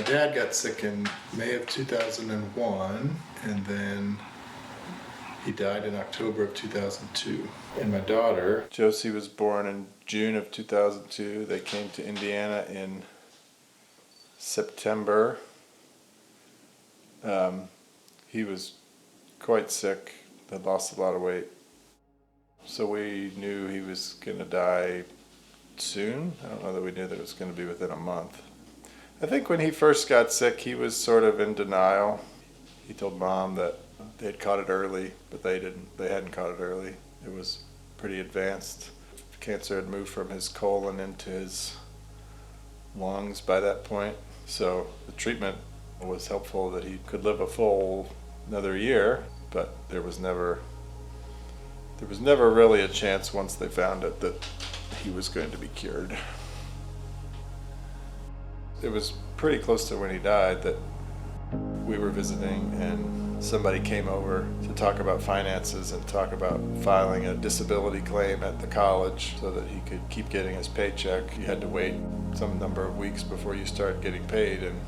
dad got sick in May of 2001, and then he died in October of 2002. And my daughter, Josie, was born in June of 2002. They came to Indiana in September. He was quite sick, had lost a lot of weight. So we knew he was going to die soon. I don't know that we knew that it was going to be within a month. I think when he first got sick, he was sort of in denial. He told Mom that they had caught it early, but they hadn't caught it early. It was pretty advanced. Cancer had moved from his colon into his lungs by that point. So the treatment was helpful that he could live a full another year, but there was never really a chance once they found it that he was going to be cured. It was pretty close to when he died that we were visiting and somebody came over to talk about finances and talk about filing a disability claim at the college so that he could keep getting his paycheck. You had to wait some number of weeks before you start getting paid, and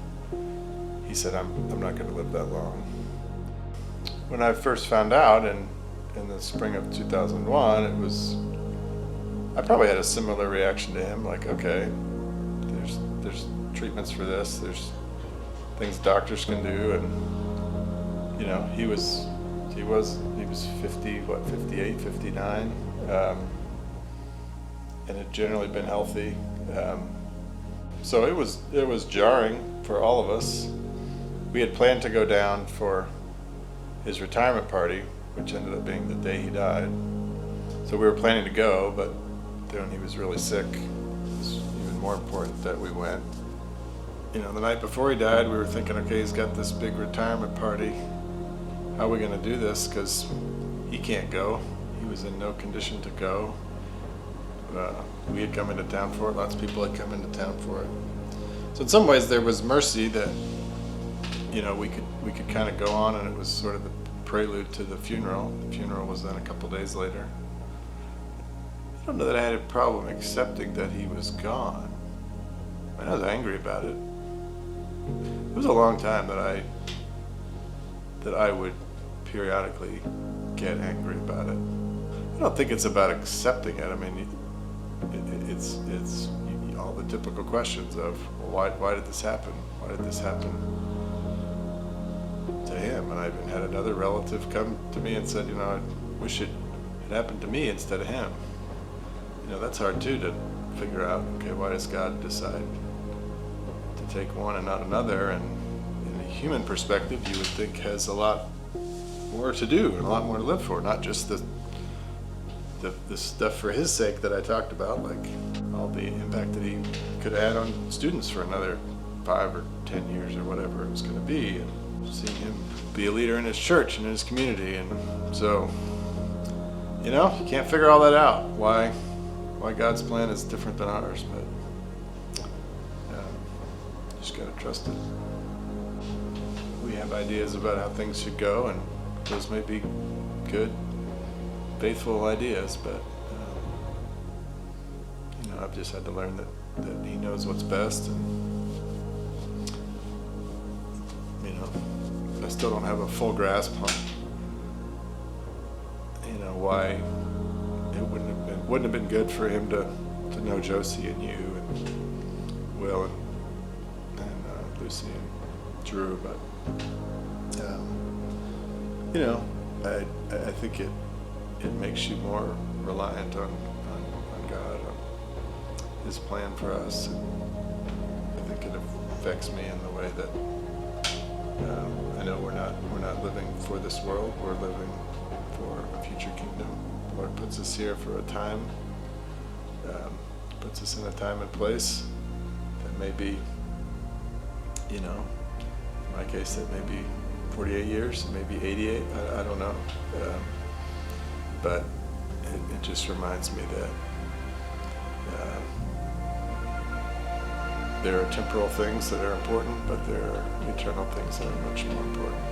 he said, I'm not going to live that long. When I first found out in the spring of 2001, I probably had a similar reaction to him, like, okay, there's treatments for this, there's things doctors can do, and you know, he was 50, 58, 59, and had generally been healthy. So it was jarring for all of us. We had planned to go down for his retirement party, which ended up being the day he died. So we were planning to go, but then he was really sick. It was even more important that we went. You know, the night before he died, we were thinking, okay, he's got this big retirement party. How are we going to do this? Because he can't go. He was in no condition to go. We had come into town for it. Lots of people had come into town for it. So in some ways, there was mercy that, you know, we could kind of go on, and it was sort of the prelude to the funeral. The funeral was then a couple days later. I don't know that I had a problem accepting that he was gone. I was angry about it. It was a long time that I would periodically get angry about it. I don't think it's about accepting it. I mean, it's all the typical questions of, well, why did this happen? Why did this happen to him? And I even had another relative come to me and said, you know, I wish it had happened to me instead of him. You know, that's hard too, to figure out, okay, why does God decide to take one and not another? And in a human perspective, you would think has a lot more to do and a lot more to live for, not just the stuff for his sake that I talked about, like all the impact that he could add on students for another 5 or 10 years or whatever it was going to be, and seeing him be a leader in his church and in his community. And so, you know, you can't figure all that out, why God's plan is different than ours, but just gotta trust it. We have ideas about how things should go, and those may be good, faithful ideas, but you know, I've just had to learn that he knows what's best, and you know, I still don't have a full grasp on, you know, why it wouldn't have been good for him to know Josie and you and Will and Lucy and Drew, but you know, I think it makes you more reliant on God, on His plan for us, and I think it affects me in the way that I know we're not living for this world. We're living for a future kingdom. The Lord puts us here for a time, puts us in a time and place that may be, you know, in my case, it may be 48 years, maybe 88, I don't know. But it just reminds me that there are temporal things that are important, but there are eternal things that are much more important.